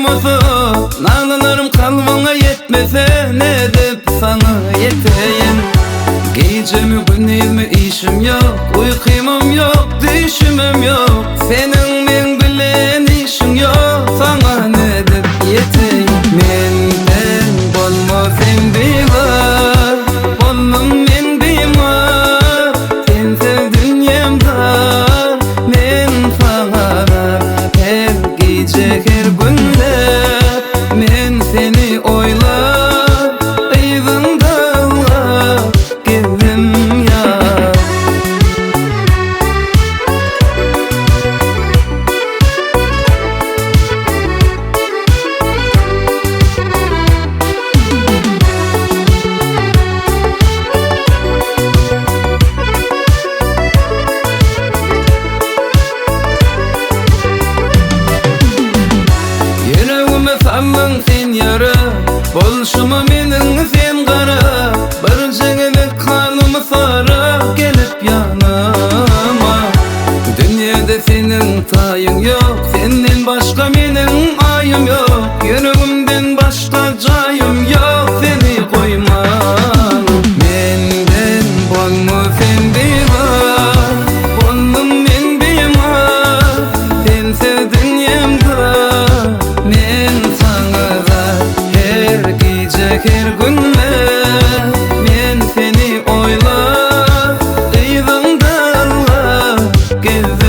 olmasa, nağlanırım kalbına yetmese, ne edip sana yeteyim? Gecemi gündüzümü işim yok, uykumum yok, düşümüm yok. Senin men bilen işin yok, sana ne edip yeteyim? Menden bolma sen bivar, bolmam men bimar. Sen sev dünyamda, men sana her gece her günler. Men seni oylar, eyvında gezdim ya. Yüreğime sallan sen yara, bolşuma menin sen kara. Bir cengilik kanımı sara, gelip yanıma. Dünyada senin tayın yok, senden başka menin ayım yok. Yüreğimden başka cayım yok, seni koymam. Menden bolma sen bivar, bolmam men bimar. Sen sev dünyamda, men sana her gece her günler. Men seni oylar, eyvanda gezdim.